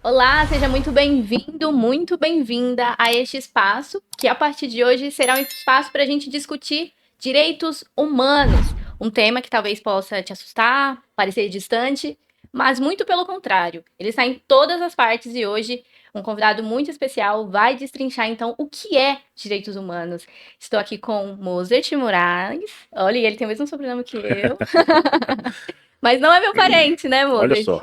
Olá, seja muito bem-vindo, muito bem-vinda a este espaço, que a partir de hoje será um espaço para a gente discutir direitos humanos. Um tema que talvez possa te assustar, parecer distante, mas muito pelo contrário. Ele está em todas as partes e hoje um convidado muito especial vai destrinchar então o que é direitos humanos. Estou aqui com Mozart Moraes. Olha, ele tem o mesmo sobrenome que eu. Mas não é meu parente, né, Olha Mozart? só,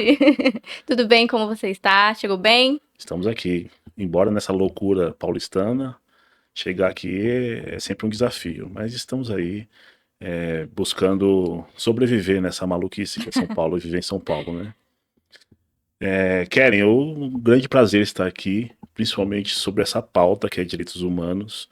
Tudo bem? Como você está? Chegou bem? estamos aqui. Embora nessa loucura paulistana, chegar aqui é sempre um desafio, mas estamos aí buscando sobreviver nessa maluquice que é São Paulo e viver em São Paulo, né? Um grande prazer estar aqui, principalmente sobre essa pauta que é direitos humanos.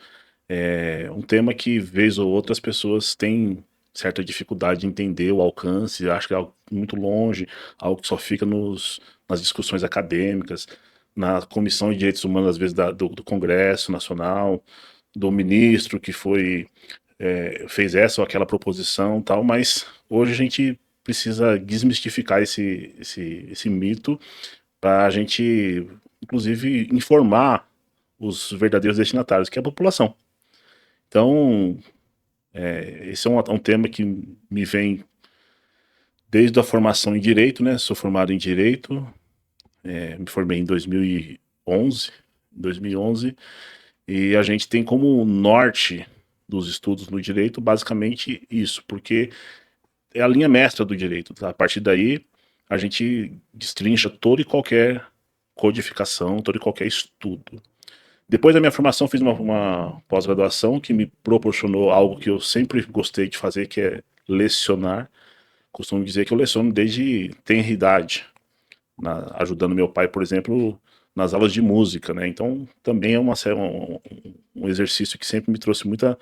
É um tema que, vez ou outra, as pessoas têm certa dificuldade de entender o alcance, acho que é algo muito longe, algo que só fica nas discussões acadêmicas, na Comissão de Direitos Humanos, às vezes, do Congresso Nacional, do ministro que fez essa ou aquela proposição tal, mas hoje a gente precisa desmistificar esse mito para a gente, inclusive, informar os verdadeiros destinatários, que é a população. Então, esse é um tema que me vem desde a formação em Direito, né? Sou formado em Direito, me formei em 2011, e a gente tem como norte dos estudos no Direito basicamente isso, porque é a linha mestra do Direito, tá? A partir daí, a gente destrincha toda e qualquer codificação, todo e qualquer estudo. Depois da minha formação, fiz uma pós-graduação que me proporcionou algo que eu sempre gostei de fazer, que é lecionar. Costumo dizer que eu leciono desde tenra idade, ajudando meu pai, por exemplo, nas aulas de música, né? Então, também é um exercício que sempre me trouxe muita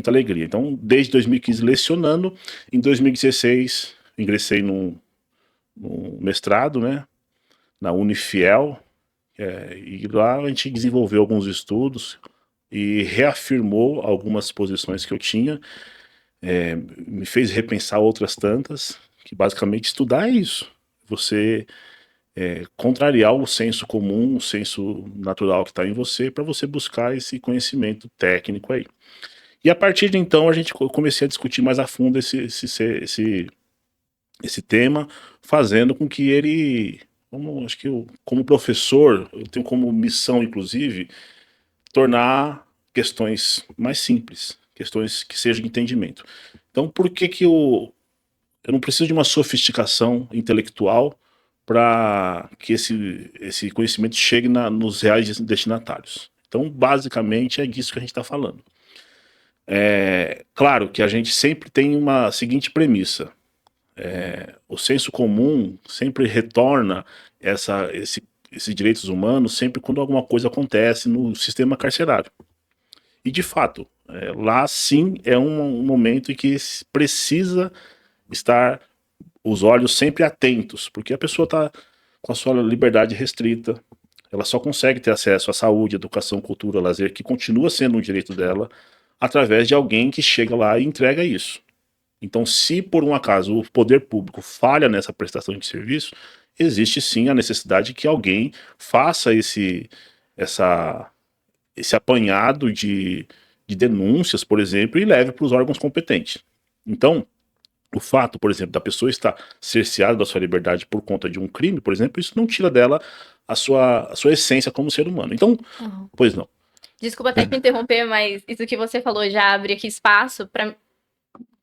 alegria. Então, desde 2015 lecionando, em 2016 ingressei num mestrado, né? Na Unifiel, e lá a gente desenvolveu alguns estudos e reafirmou algumas posições que eu tinha, me fez repensar outras tantas, que basicamente estudar é isso. Você contrariar o senso comum, o senso natural que está em você, para você buscar esse conhecimento técnico aí. E a partir de então eu comecei a discutir mais a fundo esse tema, fazendo com que ele, acho que como professor, eu tenho como missão, inclusive, tornar questões mais simples, questões que sejam de entendimento. Então, por que que eu não preciso de uma sofisticação intelectual para que esse conhecimento chegue nos reais destinatários? Então, basicamente, é disso que a gente está falando. É claro que a gente sempre tem uma seguinte premissa: o senso comum sempre retorna esses direitos humanos sempre quando alguma coisa acontece no sistema carcerário. E de fato, lá sim é um momento em que precisa estar os olhos sempre atentos, porque a pessoa está com a sua liberdade restrita, ela só consegue ter acesso à saúde, educação, cultura, lazer, que continua sendo um direito dela, através de alguém que chega lá e entrega isso. Então, se por um acaso o poder público falha nessa prestação de serviço, existe sim a necessidade que alguém faça essa, esse apanhado de denúncias, por exemplo, e leve para os órgãos competentes. Então, o fato, por exemplo, da pessoa estar cerceada da sua liberdade por conta de um crime, por exemplo, isso não tira dela a sua essência como ser humano. Então, Uhum. pois não. Desculpa até te interromper, mas isso que você falou já abre aqui espaço para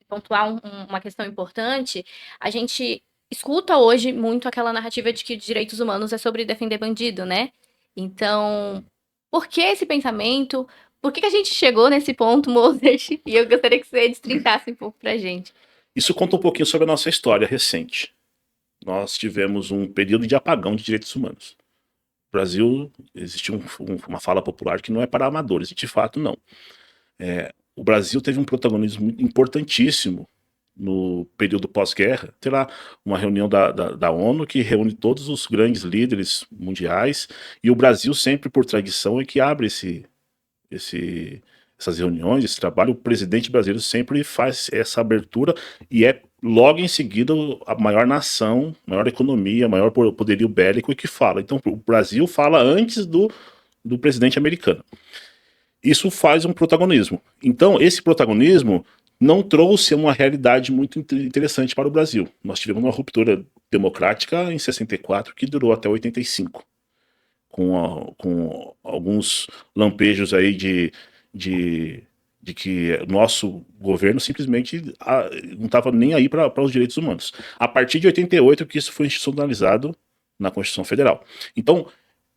pontuar uma questão importante. A gente escuta hoje muito aquela narrativa de que direitos humanos é sobre defender bandido, né? Então, por que esse pensamento? Por que a gente chegou nesse ponto, Mozart? E eu gostaria que você destrinchasse um pouco pra gente. Isso conta um pouquinho sobre a nossa história recente. Nós tivemos um período de apagão de direitos humanos. No Brasil, existe uma fala popular que não é para amadores, e de fato não. O Brasil teve um protagonismo importantíssimo no período pós-guerra. Tem lá uma reunião da ONU que reúne todos os grandes líderes mundiais, e o Brasil sempre, por tradição, é que abre esse, essas reuniões, esse trabalho. O presidente brasileiro sempre faz essa abertura e é logo em seguida a maior nação, maior economia, maior poderio bélico que fala. Então o Brasil fala antes do presidente americano. Isso faz um protagonismo. Então esse protagonismo não trouxe uma realidade muito interessante para o Brasil. Nós tivemos uma ruptura democrática em 64 que durou até 85, com alguns lampejos aí de que nosso governo simplesmente não estava nem aí para os direitos humanos. A partir de 88 que isso foi institucionalizado na Constituição Federal. Então,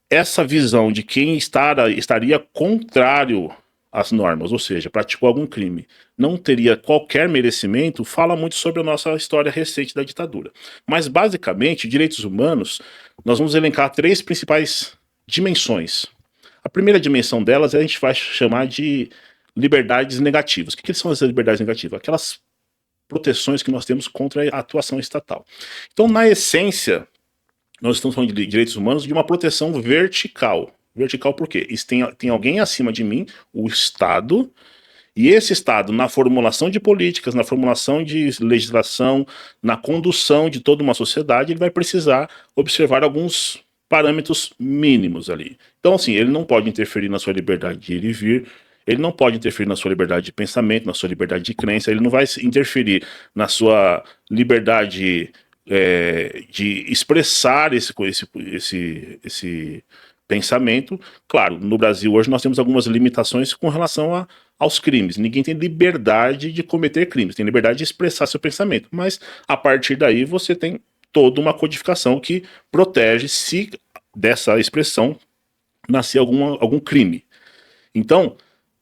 essa visão de quem estaria contrário às normas, ou seja, praticou algum crime, não teria qualquer merecimento, fala muito sobre a nossa história recente da ditadura. Mas, basicamente, direitos humanos, nós vamos elencar 3 principais dimensões. A primeira dimensão delas a gente vai chamar de liberdades negativas. O que são as liberdades negativas? Aquelas proteções que nós temos contra a atuação estatal. Então, na essência, nós estamos falando de direitos humanos de uma proteção vertical. Vertical por quê? Tem alguém acima de mim, o Estado, e esse Estado, na formulação de políticas, na formulação de legislação, na condução de toda uma sociedade, ele vai precisar observar alguns parâmetros mínimos ali. Então, assim, ele não pode interferir na sua liberdade de ir e vir, ele não pode interferir na sua liberdade de pensamento, na sua liberdade de crença, ele não vai interferir na sua liberdade de expressar esse pensamento. Claro, no Brasil hoje nós temos algumas limitações com relação aos crimes. Ninguém tem liberdade de cometer crimes, tem liberdade de expressar seu pensamento, mas a partir daí você tem toda uma codificação que protege se dessa expressão nascer algum crime. Então,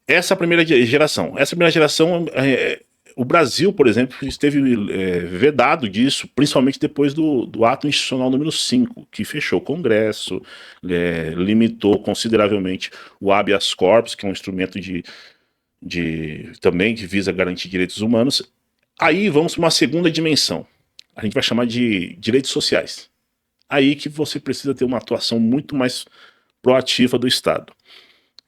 essa primeira geração, o Brasil, por exemplo, esteve vedado disso, principalmente depois do ato institucional número 5, que fechou o Congresso, limitou consideravelmente o habeas corpus, que é um instrumento também que visa garantir direitos humanos. Aí vamos para uma segunda dimensão. A gente vai chamar de direitos sociais. Aí que você precisa ter uma atuação muito mais proativa do Estado.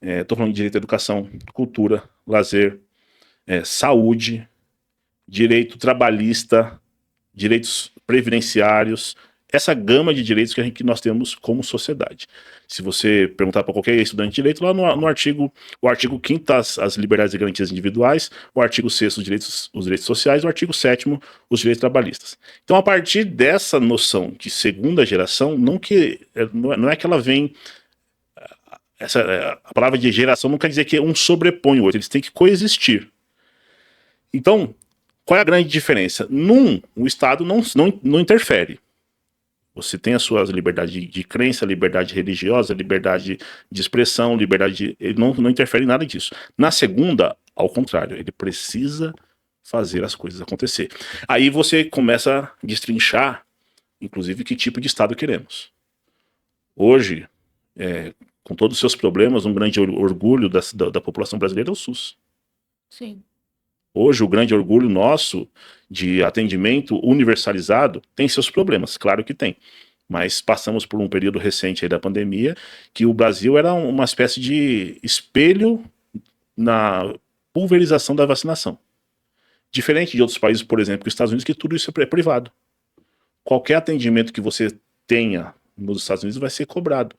Estou falando de direito à educação, cultura, lazer, saúde, direito trabalhista, direitos previdenciários, essa gama de direitos que nós temos como sociedade. Se você perguntar para qualquer estudante de direito, lá no artigo 5º, as liberdades e garantias individuais, o artigo 6º, os direitos sociais, o artigo 7º, os direitos trabalhistas. Então, a partir dessa noção de segunda geração, não é que ela vem... a palavra de geração não quer dizer que um sobrepõe o outro, eles têm que coexistir. Então, qual é a grande diferença? O Estado não interfere. Você tem as suas liberdades de crença, liberdade religiosa, liberdade de expressão, ele não interfere em nada disso. Na segunda, ao contrário, ele precisa fazer as coisas acontecer. Aí você começa a destrinchar, inclusive, que tipo de Estado queremos. Hoje, com todos os seus problemas, um grande orgulho da população brasileira é o SUS. Sim. Hoje, o grande orgulho nosso de atendimento universalizado tem seus problemas, claro que tem. Mas passamos por um período recente aí da pandemia que o Brasil era uma espécie de espelho na pulverização da vacinação. Diferente de outros países, por exemplo, os Estados Unidos, que tudo isso é privado. Qualquer atendimento que você tenha nos Estados Unidos vai ser cobrado.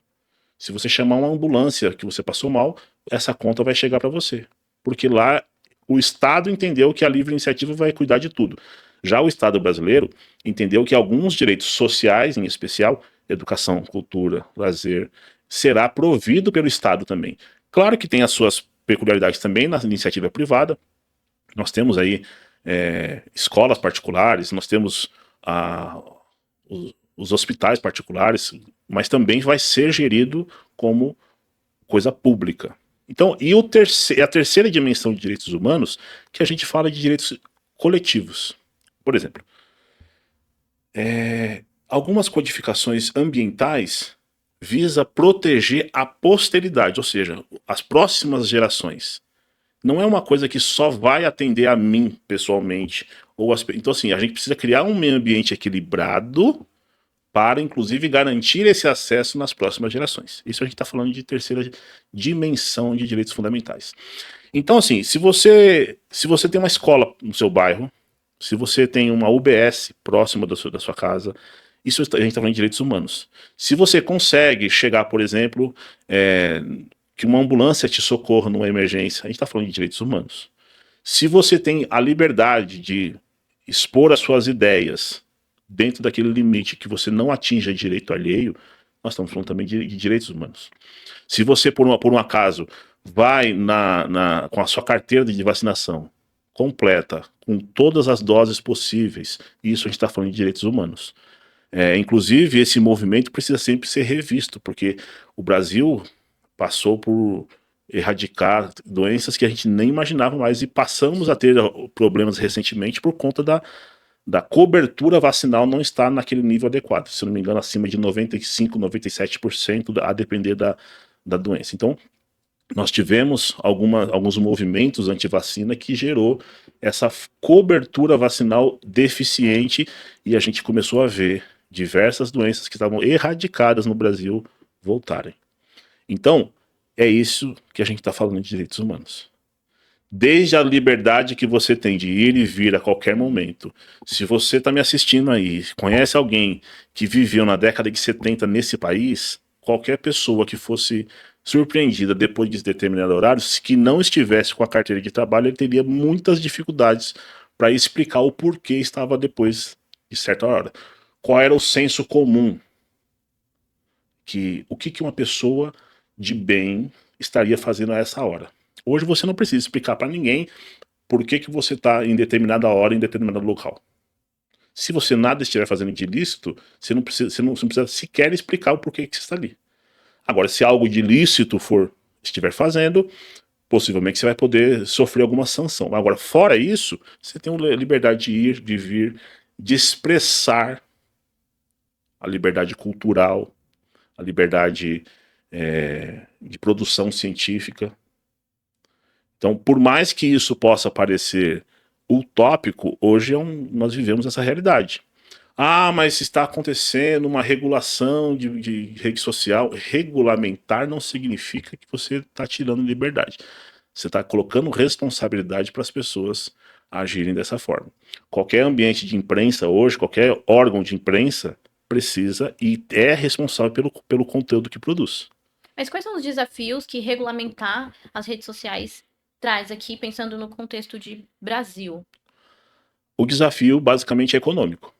Se você chamar uma ambulância que você passou mal, essa conta vai chegar para você. Porque lá o Estado entendeu que a livre iniciativa vai cuidar de tudo. Já o Estado brasileiro entendeu que alguns direitos sociais, em especial, educação, cultura, lazer, será provido pelo Estado também. Claro que tem as suas peculiaridades também na iniciativa privada. Nós temos aí escolas particulares, nós temos os hospitais particulares, mas também vai ser gerido como coisa pública. Então, a terceira dimensão de direitos humanos, que a gente fala de direitos coletivos. Por exemplo, algumas codificações ambientais visa proteger a posteridade, ou seja, as próximas gerações. Não é uma coisa que só vai atender a mim, pessoalmente. Então, assim, a gente precisa criar um meio ambiente equilibrado para, inclusive, garantir esse acesso nas próximas gerações. Isso a gente está falando de terceira dimensão de direitos fundamentais. Então, assim, se você tem uma escola no seu bairro, Se você tem uma UBS próxima da sua casa, isso a gente está falando de direitos humanos. Se você consegue chegar, por exemplo, que uma ambulância te socorra numa emergência, a gente está falando de direitos humanos. Se você tem a liberdade de expor as suas ideias dentro daquele limite que você não atinja direito alheio, nós estamos falando também de direitos humanos. Se você, por um acaso, vai com a sua carteira de vacinação completa, com todas as doses possíveis, isso a gente está falando de direitos humanos. Inclusive, esse movimento precisa sempre ser revisto, porque o Brasil passou por erradicar doenças que a gente nem imaginava mais e passamos a ter problemas recentemente por conta da cobertura vacinal não estar naquele nível adequado. Se não me engano, acima de 95%, 97%, a depender da doença. Então, nós tivemos alguns movimentos anti-vacina que gerou essa cobertura vacinal deficiente e a gente começou a ver diversas doenças que estavam erradicadas no Brasil voltarem. Então, é isso que a gente está falando de direitos humanos. Desde a liberdade que você tem de ir e vir a qualquer momento. Se você está me assistindo aí, conhece alguém que viveu na década de 70 nesse país, qualquer pessoa que fosse surpreendida depois de determinado horário, que não estivesse com a carteira de trabalho, ele teria muitas dificuldades para explicar o porquê estava depois de certa hora. Qual era o senso comum? O que uma pessoa de bem estaria fazendo a essa hora? Hoje você não precisa explicar para ninguém por que você está em determinada hora, em determinado local. Se você nada estiver fazendo de ilícito, você não precisa sequer explicar o porquê que você está ali. Agora, se algo de ilícito estiver fazendo, possivelmente você vai poder sofrer alguma sanção. Agora, fora isso, você tem a liberdade de ir, de vir, de expressar a liberdade cultural, a liberdade de produção científica. Então, por mais que isso possa parecer utópico, hoje nós vivemos essa realidade. Ah, mas está acontecendo uma regulação de rede social. Regulamentar não significa que você está tirando liberdade. Você está colocando responsabilidade para as pessoas agirem dessa forma. Qualquer ambiente de imprensa hoje, qualquer órgão de imprensa precisa e é responsável pelo conteúdo que produz. Mas quais são os desafios que regulamentar as redes sociais traz aqui, pensando no contexto de Brasil? O desafio basicamente é econômico.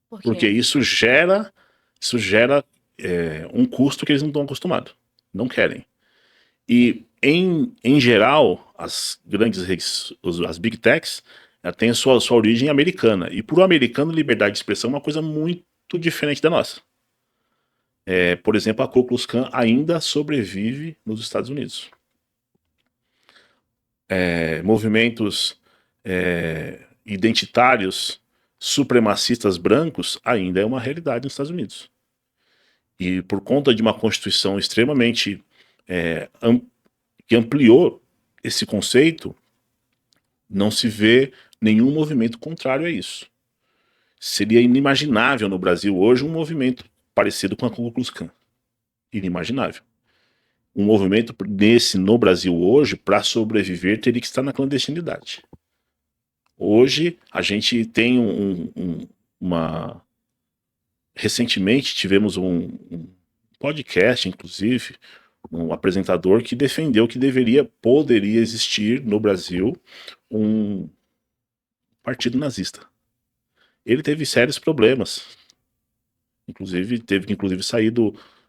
Por quê? Porque isso gera um custo que eles não estão acostumados, não querem. E, em geral, as grandes redes, as big techs, têm a sua origem americana. E para o americano, liberdade de expressão é uma coisa muito diferente da nossa. Por exemplo, a Ku Klux Klan ainda sobrevive nos Estados Unidos. Movimentos identitários supremacistas brancos ainda é uma realidade nos Estados Unidos. E por conta de uma Constituição extremamente que ampliou esse conceito, não se vê nenhum movimento contrário a isso. Seria inimaginável no Brasil hoje um movimento parecido com a Ku Klux Klan. Inimaginável. Um movimento desse no Brasil hoje, para sobreviver, teria que estar na clandestinidade. Hoje, a gente tem recentemente tivemos um podcast, inclusive, um apresentador que defendeu que poderia existir no Brasil um partido nazista. Ele teve sérios problemas. Teve que sair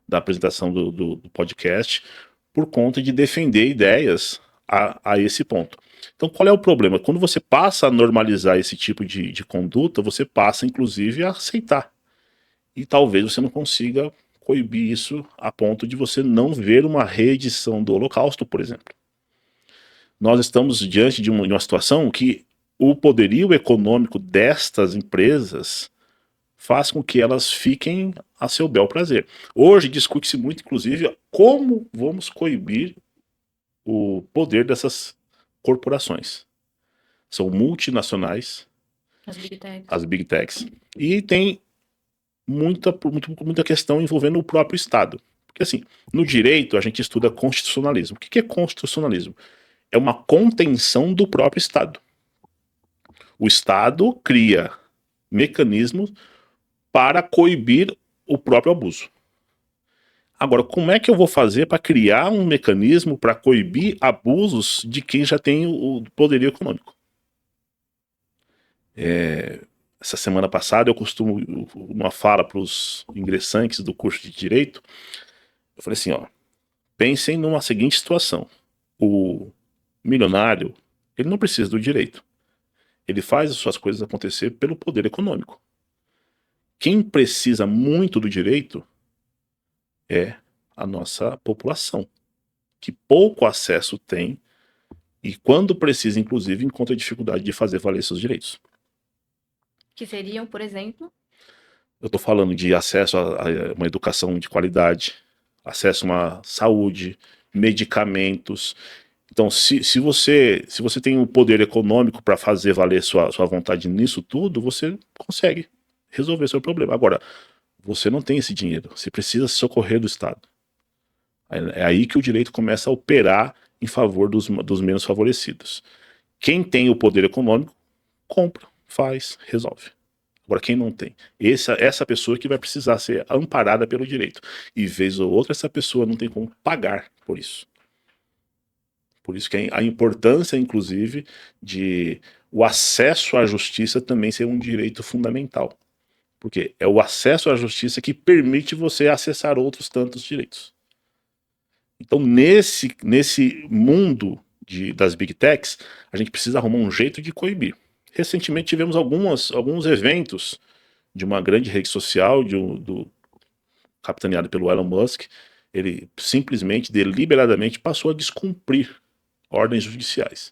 da apresentação do podcast por conta de defender ideias a esse ponto. Então, qual é o problema? Quando você passa a normalizar esse tipo de conduta, você passa, inclusive, a aceitar. E talvez você não consiga coibir isso a ponto de você não ver uma reedição do Holocausto, por exemplo. Nós estamos diante de uma situação que o poderio econômico destas empresas faz com que elas fiquem a seu bel prazer. Hoje discute-se muito, inclusive, como vamos coibir o poder dessas corporações. São multinacionais, as big techs, e tem muita questão envolvendo o próprio Estado. Porque assim, no direito a gente estuda constitucionalismo. O que é constitucionalismo? É uma contenção do próprio Estado. O Estado cria mecanismos para coibir o próprio abuso. Agora, como é que eu vou fazer para criar um mecanismo para coibir abusos de quem já tem o poderio econômico? Essa semana passada eu costumo, uma fala para os ingressantes do curso de Direito, eu falei assim, ó, pensem numa seguinte situação. O milionário, ele não precisa do direito. Ele faz as suas coisas acontecer pelo poder econômico. Quem precisa muito do direito é a nossa população, que pouco acesso tem e quando precisa, inclusive, encontra dificuldade de fazer valer seus direitos. Que seriam, por exemplo? Eu estou falando de acesso a uma educação de qualidade, acesso a uma saúde, medicamentos. Então, se você tem o poder econômico para fazer valer sua vontade nisso tudo, você consegue resolver seu problema. Agora, você não tem esse dinheiro, você precisa se socorrer do Estado. É aí que o direito começa a operar em favor dos menos favorecidos. Quem tem o poder econômico, compra, faz, resolve. Agora, quem não tem? Essa pessoa que vai precisar ser amparada pelo direito. E vez ou outra, essa pessoa não tem como pagar por isso. Por isso que a importância, inclusive, de o acesso à justiça também ser um direito fundamental. Porque é o acesso à justiça que permite você acessar outros tantos direitos. Então, nesse mundo das Big Techs, a gente precisa arrumar um jeito de coibir. Recentemente tivemos alguns eventos de uma grande rede social, capitaneado pelo Elon Musk. Ele simplesmente, deliberadamente, passou a descumprir ordens judiciais.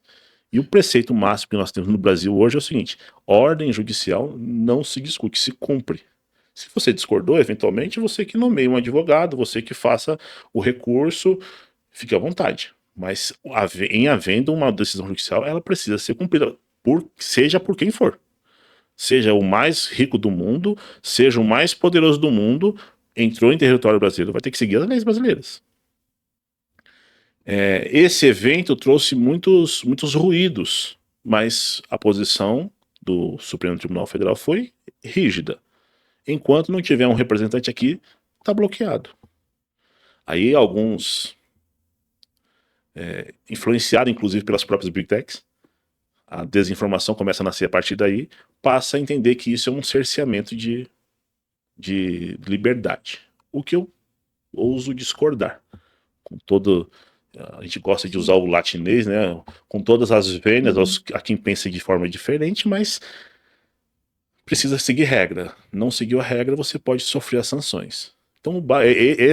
E o preceito máximo que nós temos no Brasil hoje é o seguinte: ordem judicial não se discute, se cumpre. Se você discordou, eventualmente, você que nomeie um advogado, você que faça o recurso, fique à vontade. Mas em havendo uma decisão judicial, ela precisa ser cumprida, seja por quem for. Seja o mais rico do mundo, seja o mais poderoso do mundo, entrou em território brasileiro, vai ter que seguir as leis brasileiras. Esse evento trouxe muitos ruídos, mas a posição do Supremo Tribunal Federal foi rígida. Enquanto não tiver um representante aqui, está bloqueado. Aí alguns, influenciados inclusive pelas próprias Big Techs, a desinformação começa a nascer a partir daí, passa a entender que isso é um cerceamento de liberdade. O que eu ouso discordar. A gente gosta de usar o latinês, né? Com todas as vênias, a quem pensa de forma diferente, mas precisa seguir regra. Não seguiu a regra, você pode sofrer as sanções. Então,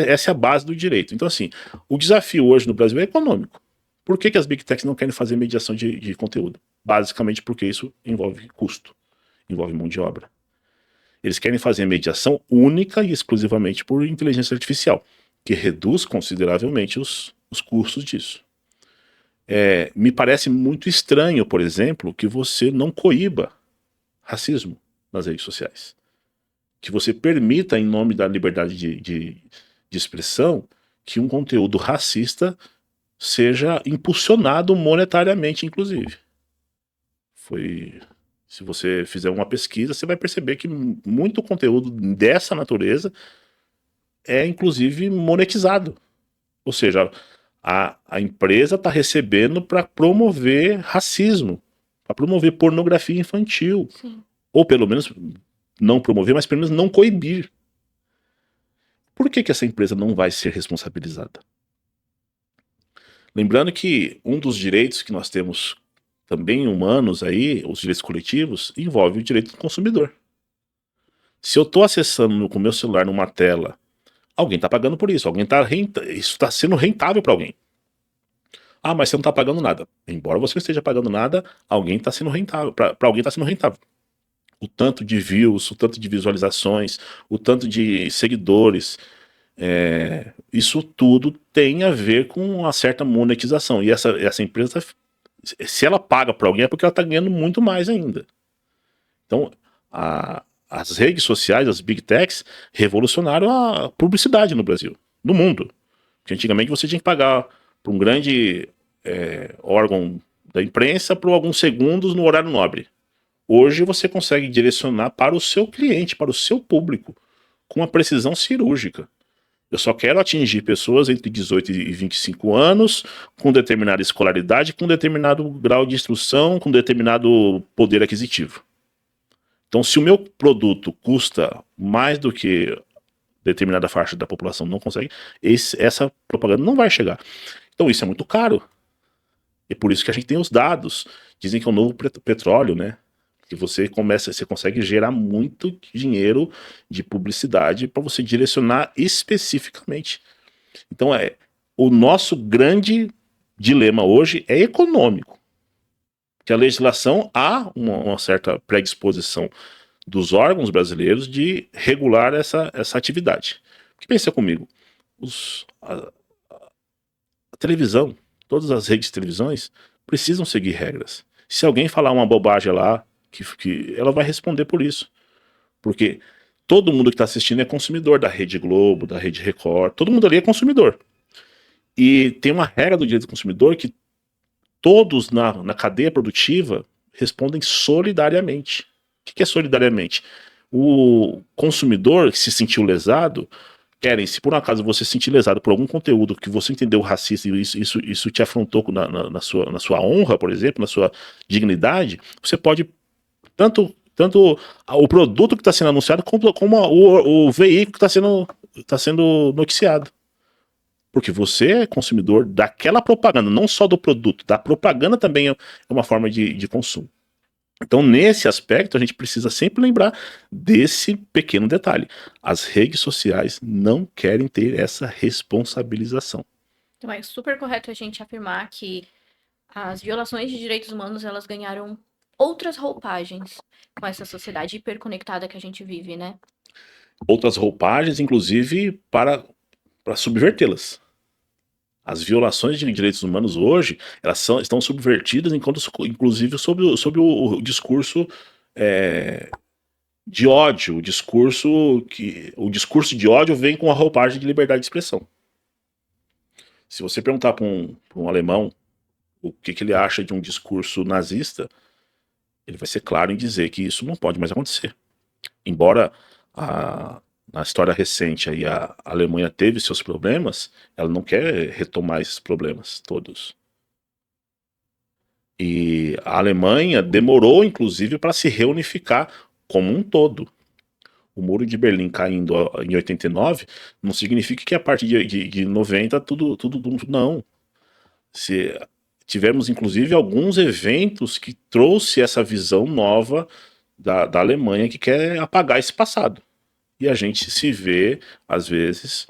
essa é a base do direito. Então, assim, o desafio hoje no Brasil é econômico. Por que as Big Techs não querem fazer mediação de conteúdo? Basicamente porque isso envolve custo, envolve mão de obra. Eles querem fazer mediação única e exclusivamente por inteligência artificial, que reduz consideravelmente os custos disso. Me parece muito estranho, por exemplo, que você não coíba racismo nas redes sociais. Que você permita, em nome da liberdade de expressão, que um conteúdo racista seja impulsionado monetariamente, inclusive. Se você fizer uma pesquisa, você vai perceber que muito conteúdo dessa natureza é, inclusive, monetizado. Ou seja, a empresa está recebendo para promover racismo, para promover pornografia infantil. Sim. Ou pelo menos não promover, mas pelo menos não coibir. Por que essa empresa não vai ser responsabilizada? Lembrando que um dos direitos que nós temos também humanos aí, os direitos coletivos, envolve o direito do consumidor. Se eu estou acessando com o meu celular numa tela, alguém está pagando por isso, isso está sendo rentável para alguém. Ah, mas você não está pagando nada. Embora você não esteja pagando nada, alguém está sendo rentável, para alguém está sendo rentável. O tanto de views, o tanto de visualizações, o tanto de seguidores, isso tudo tem a ver com uma certa monetização. E essa empresa, se ela paga para alguém, é porque ela está ganhando muito mais ainda. Então, as redes sociais, as Big Techs, revolucionaram a publicidade no Brasil, no mundo. Porque antigamente você tinha que pagar para um grande órgão da imprensa por alguns segundos no horário nobre. Hoje você consegue direcionar para o seu cliente, para o seu público, com uma precisão cirúrgica. Eu só quero atingir pessoas entre 18 e 25 anos, com determinada escolaridade, com determinado grau de instrução, com determinado poder aquisitivo. Então, se o meu produto custa mais do que determinada faixa da população não consegue, essa propaganda não vai chegar. Então, isso é muito caro. E por isso que a gente tem os dados. Dizem que é o novo petróleo, né? Que você consegue gerar muito dinheiro de publicidade para você direcionar especificamente. Então, o nosso grande dilema hoje é econômico. Que a legislação há uma certa predisposição dos órgãos brasileiros de regular essa atividade. Porque pensa comigo, a televisão, todas as redes de televisões precisam seguir regras. Se alguém falar uma bobagem lá, que ela vai responder por isso. Porque todo mundo que está assistindo é consumidor da Rede Globo, da Rede Record, todo mundo ali é consumidor. E tem uma regra do direito do consumidor que todos na cadeia produtiva respondem solidariamente. O que é solidariamente? O consumidor que se sentiu lesado, se por um acaso você se sentir lesado por algum conteúdo que você entendeu racista e isso te afrontou na sua honra, por exemplo, na sua dignidade, você pode tanto o produto que está sendo anunciado como o veículo que está sendo noticiado. Porque você é consumidor daquela propaganda, não só do produto, da propaganda também é uma forma de consumo. Então, nesse aspecto, a gente precisa sempre lembrar desse pequeno detalhe. As redes sociais não querem ter essa responsabilização. Então é super correto a gente afirmar que as violações de direitos humanos, elas ganharam outras roupagens com essa sociedade hiperconectada que a gente vive, né? Outras roupagens, inclusive, para subvertê-las. As violações de direitos humanos hoje, estão subvertidas, inclusive sobre o discurso de ódio. O discurso de ódio vem com a roupagem de liberdade de expressão. Se você perguntar para um alemão o que ele acha de um discurso nazista, ele vai ser claro em dizer que isso não pode mais acontecer. Embora na história recente aí a Alemanha teve seus problemas, ela não quer retomar esses problemas todos. E a Alemanha demorou, inclusive, para se reunificar como um todo. O Muro de Berlim caindo em 89 não significa que a partir de 90 tudo não. Tivemos, inclusive, alguns eventos que trouxe essa visão nova da Alemanha que quer apagar esse passado. E a gente se vê, às vezes,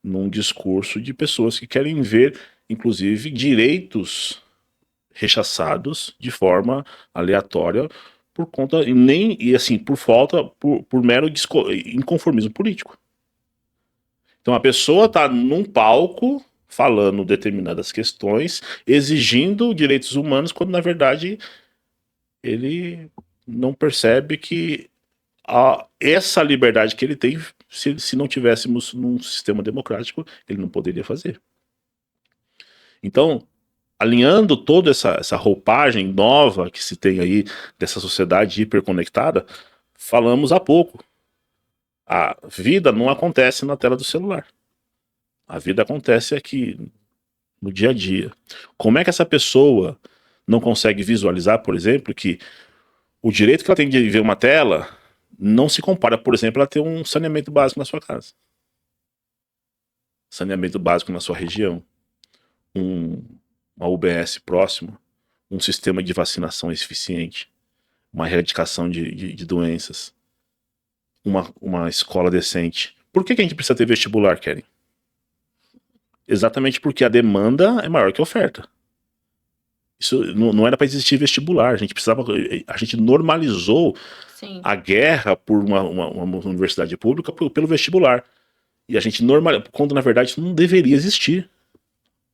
num discurso de pessoas que querem ver, inclusive, direitos rechaçados de forma aleatória por conta, por mero inconformismo político. Então a pessoa está num palco falando determinadas questões, exigindo direitos humanos, quando na verdade ele não percebe que essa liberdade que ele tem, se não tivéssemos num sistema democrático, ele não poderia fazer. Então, alinhando toda essa roupagem nova que se tem aí dessa sociedade hiperconectada, falamos há pouco. A vida não acontece na tela do celular. A vida acontece aqui, no dia a dia. Como é que essa pessoa não consegue visualizar, por exemplo, que o direito que ela tem de ver uma tela não se compara, por exemplo, a ter um saneamento básico na sua casa. Saneamento básico na sua região. Uma UBS próxima. Um sistema de vacinação eficiente. Uma erradicação de doenças. Uma escola decente. Por que a gente precisa ter vestibular, Keren? Exatamente porque a demanda é maior que a oferta. Isso não era para existir vestibular. A gente normalizou Sim. a guerra por uma universidade pública pelo vestibular. E a gente normalizou, quando na verdade isso não deveria existir.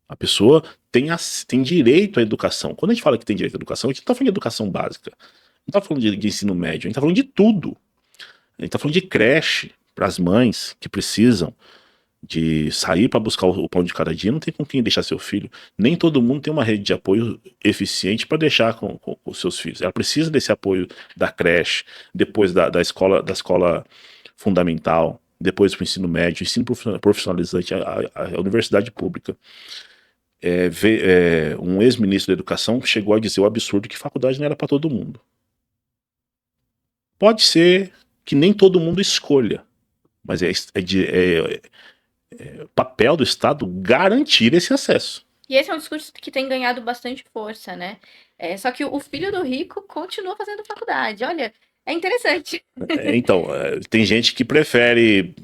A pessoa tem direito à educação. Quando a gente fala que tem direito à educação, a gente não está falando de educação básica. Não está falando de ensino médio. A gente está falando de tudo. A gente está falando de creche para as mães que precisam de sair para buscar o pão de cada dia, não tem com quem deixar seu filho. Nem todo mundo tem uma rede de apoio eficiente para deixar com os seus filhos. Ela precisa desse apoio da creche, depois da escola fundamental, depois do ensino médio, ensino profissionalizante, a universidade pública. Um ex-ministro da educação chegou a dizer o absurdo que faculdade não era para todo mundo. Pode ser que nem todo mundo escolha, mas papel do Estado garantir esse acesso. E esse é um discurso que tem ganhado bastante força, né? Só que o filho do rico continua fazendo faculdade. Olha, é interessante. Então, tem gente que prefere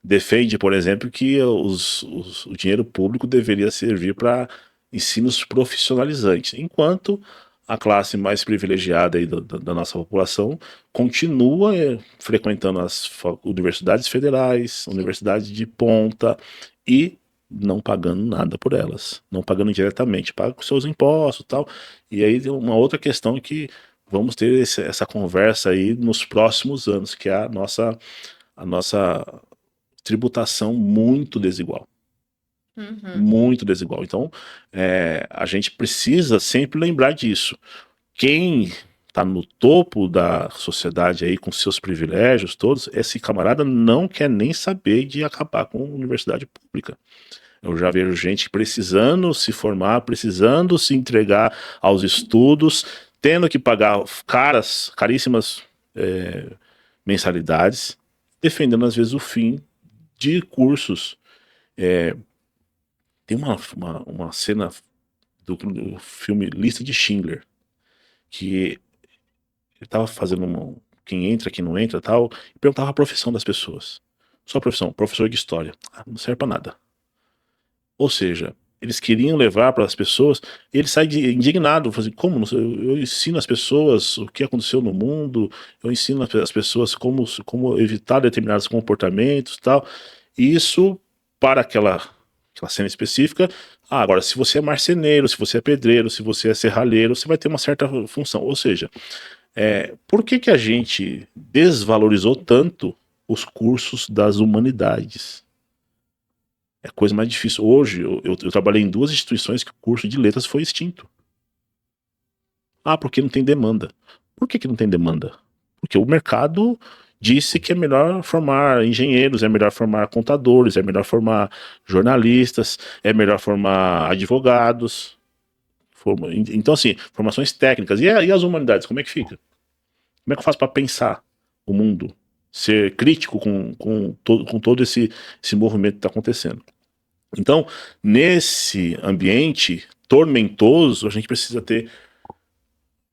defende, por exemplo, que o dinheiro público deveria servir para ensinos profissionalizantes, enquanto a classe mais privilegiada aí da nossa população continua frequentando as universidades federais, universidades de ponta e não pagando nada por elas, não pagando diretamente, paga com seus impostos e tal. E aí tem uma outra questão que vamos ter essa conversa aí nos próximos anos, que é a nossa tributação muito desigual. Muito desigual. Então, a gente precisa sempre lembrar disso. Quem está no topo da sociedade aí com seus privilégios todos, esse camarada não quer nem saber de acabar com a universidade pública. Eu já vejo gente precisando se formar, precisando se entregar aos estudos, tendo que pagar caríssimas mensalidades, defendendo às vezes o fim de cursos. Tem uma cena do filme Lista de Schindler, que ele estava fazendo quem entra, quem não entra tal, e perguntava a profissão das pessoas. Sua profissão, professor de história. Não serve para nada. Ou seja, eles queriam levar para as pessoas, e ele sai indignado, assim, como eu ensino as pessoas o que aconteceu no mundo, eu ensino as pessoas como evitar determinados comportamentos e tal. E isso, para aquela cena específica, agora, se você é marceneiro, se você é pedreiro, se você é serralheiro, você vai ter uma certa função. Ou seja, por que a gente desvalorizou tanto os cursos das humanidades? É a coisa mais difícil. Hoje, eu trabalhei em 2 instituições que o curso de letras foi extinto. Porque não tem demanda. Por que não tem demanda? Porque o mercado disse que é melhor formar engenheiros, é melhor formar contadores, é melhor formar jornalistas, é melhor formar advogados. Então, assim, formações técnicas. E as humanidades, como é que fica? Como é que eu faço para pensar o mundo? Ser crítico com todo esse movimento que está acontecendo. Então, nesse ambiente tormentoso, a gente precisa ter,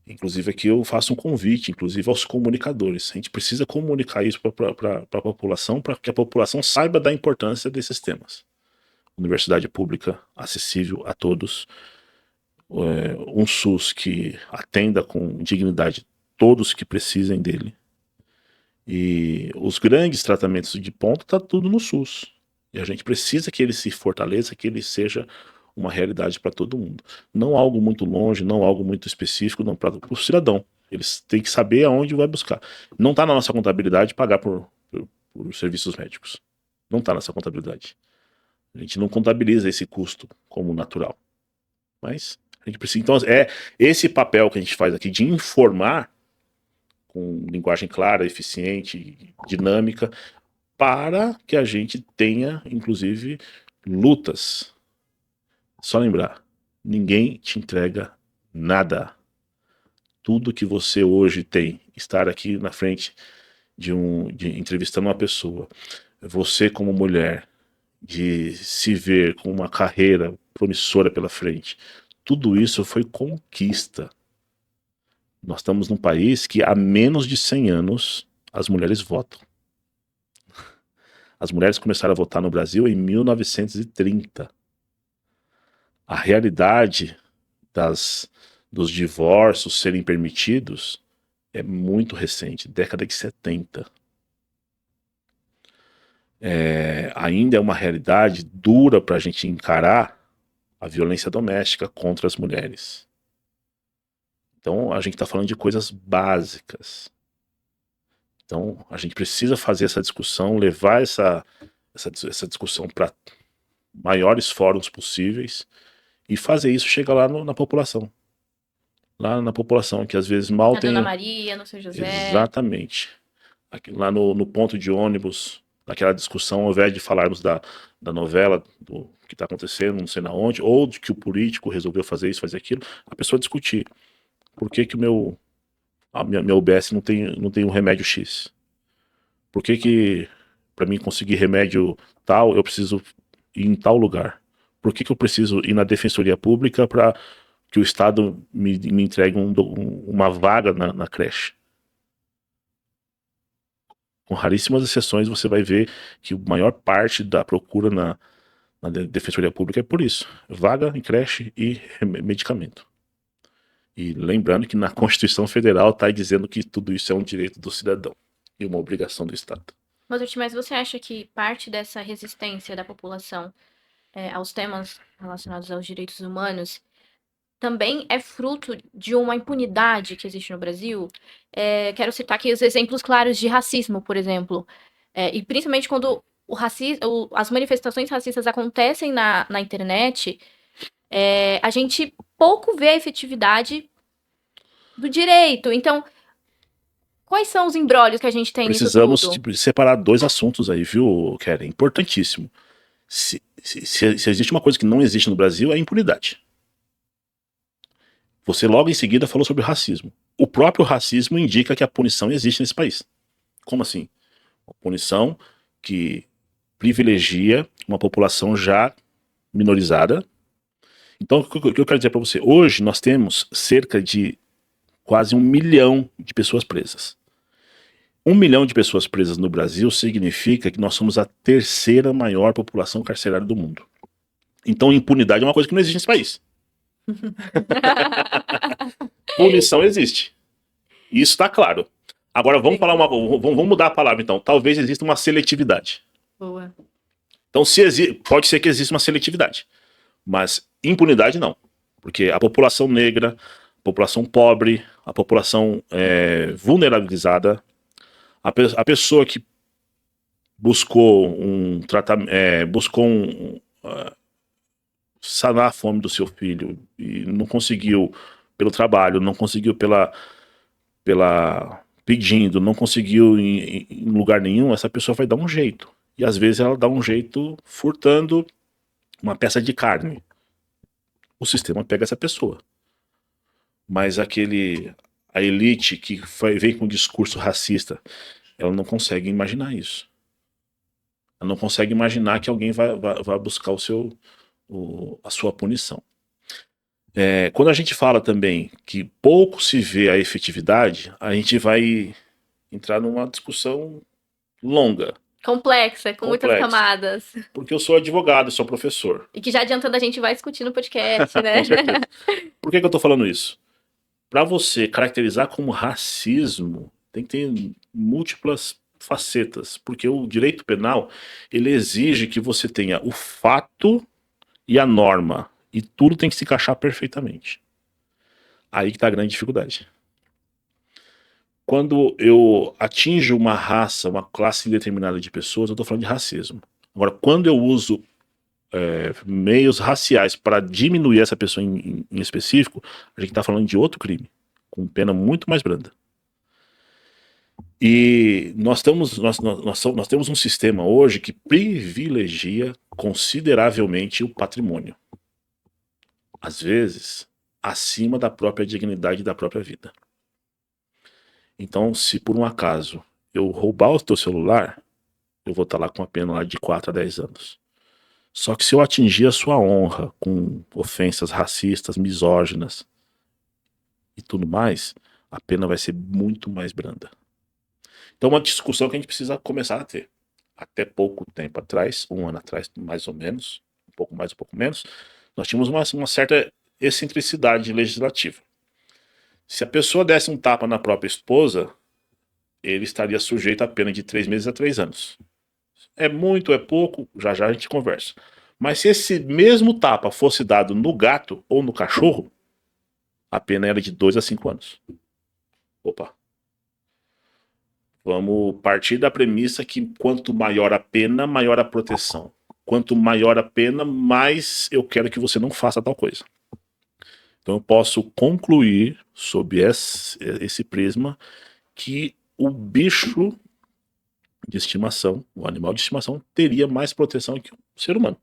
inclusive aqui eu faço um convite, inclusive aos comunicadores, a gente precisa comunicar isso para a população, para que a população saiba da importância desses temas. Universidade pública acessível a todos, um SUS que atenda com dignidade todos que precisem dele. E os grandes tratamentos de ponta tá tudo no SUS. E a gente precisa que ele se fortaleça, que ele seja uma realidade para todo mundo. Não algo muito longe, não algo muito específico, não para o cidadão. Eles têm que saber aonde vai buscar. Não está na nossa contabilidade pagar por serviços médicos. Não está nessa contabilidade. A gente não contabiliza esse custo como natural. Mas a gente precisa. Então, esse papel que a gente faz aqui de informar com linguagem clara, eficiente, dinâmica, para que a gente tenha, inclusive, lutas. Só lembrar, ninguém te entrega nada. Tudo que você hoje tem, estar aqui na frente de entrevistando uma pessoa, você como mulher, de se ver com uma carreira promissora pela frente, tudo isso foi conquista. Nós estamos num país que há menos de 100 anos as mulheres votam. As mulheres começaram a votar no Brasil em 1930. A realidade dos divórcios serem permitidos é muito recente, década de 70. Ainda é uma realidade dura para a gente encarar a violência doméstica contra as mulheres. Então a gente está falando de coisas básicas. Então, a gente precisa fazer essa discussão, levar essa discussão para maiores fóruns possíveis e fazer isso chegar lá na população. Lá na população, que às vezes mal Na Dona tem. Maria, no São José. Exatamente. Aqui, lá no ponto de ônibus, naquela discussão, ao invés de falarmos da novela, do que está acontecendo, não sei na onde, ou de que o político resolveu fazer isso, fazer aquilo, a pessoa discutir. Por que que a minha UBS não tem um remédio X? Por que para mim conseguir remédio tal, eu preciso ir em tal lugar? Por que eu preciso ir na Defensoria Pública para que o Estado me entregue uma vaga na creche? Com raríssimas exceções, você vai ver que a maior parte da procura na Defensoria Pública é por isso. Vaga em creche e medicamento. E lembrando que na Constituição Federal está dizendo que tudo isso é um direito do cidadão e uma obrigação do Estado. Mas você acha que parte dessa resistência da população aos temas relacionados aos direitos humanos também é fruto de uma impunidade que existe no Brasil? Quero citar aqui os exemplos claros de racismo, por exemplo. E principalmente quando as manifestações racistas acontecem na internet, a gente pouco vê a efetividade do direito. Então, quais são os imbróglios que a gente tem nisso Precisamos tudo? separar dois assuntos aí, viu, Keren? Importantíssimo. Se existe uma coisa que não existe no Brasil, é a impunidade. Você logo em seguida falou sobre racismo. O próprio racismo indica que a punição existe nesse país. Como assim? Uma punição que privilegia uma população já minorizada. Então, o que eu quero dizer para você? Hoje nós temos cerca de quase 1 milhão de pessoas presas. 1 milhão de pessoas presas no Brasil significa que nós somos a terceira maior população carcerária do mundo. Então, impunidade é uma coisa que não existe nesse país. Punição existe. Isso está claro. Agora vamos mudar a palavra então. Talvez exista uma seletividade. Boa. Então pode ser que exista uma seletividade, mas impunidade não, porque a população negra, a população pobre, a população vulnerabilizada, a pessoa que buscou um tratamento, sanar a fome do seu filho e não conseguiu pelo trabalho, não conseguiu pela pedindo, não conseguiu em lugar nenhum, essa pessoa vai dar um jeito. E às vezes ela dá um jeito furtando uma peça de carne. O sistema pega essa pessoa. Mas a elite que vem com um discurso racista, ela não consegue imaginar isso. Ela não consegue imaginar que alguém vai buscar a sua punição. Quando a gente fala também que pouco se vê a efetividade, a gente vai entrar numa discussão longa. Complexa, com muitas camadas. Porque eu sou advogado, sou professor. E que já adiantando a gente vai discutir no podcast, né? Com certeza. Por que eu tô falando isso? Para você caracterizar como racismo, tem que ter múltiplas facetas. Porque o direito penal, ele exige que você tenha o fato e a norma. E tudo tem que se encaixar perfeitamente. Aí que tá a grande dificuldade. Quando eu atinjo uma raça, uma classe determinada de pessoas, eu tô falando de racismo. Agora, quando eu uso meios raciais para diminuir essa pessoa em específico, a gente está falando de outro crime, com pena muito mais branda. E nós temos um sistema hoje que privilegia consideravelmente o patrimônio. Às vezes, acima da própria dignidade da própria vida. Então, se por um acaso eu roubar o teu celular, eu vou estar lá com a pena lá de 4 a 10 anos. Só que se eu atingir a sua honra com ofensas racistas, misóginas e tudo mais, a pena vai ser muito mais branda. Então, uma discussão que a gente precisa começar a ter. Até pouco tempo atrás, 1 ano atrás, mais ou menos, um pouco mais, um pouco menos, nós tínhamos uma certa excentricidade legislativa. Se a pessoa desse um tapa na própria esposa, ele estaria sujeito a pena de 3 meses a 3 anos. É muito, é pouco, já já a gente conversa. Mas se esse mesmo tapa fosse dado no gato ou no cachorro, a pena era de 2 a 5 anos. Opa. Vamos partir da premissa que quanto maior a pena, maior a proteção. Quanto maior a pena, mais eu quero que você não faça tal coisa. Então eu posso concluir, sob esse prisma, que o bicho de estimação, o animal de estimação, teria mais proteção que o ser humano.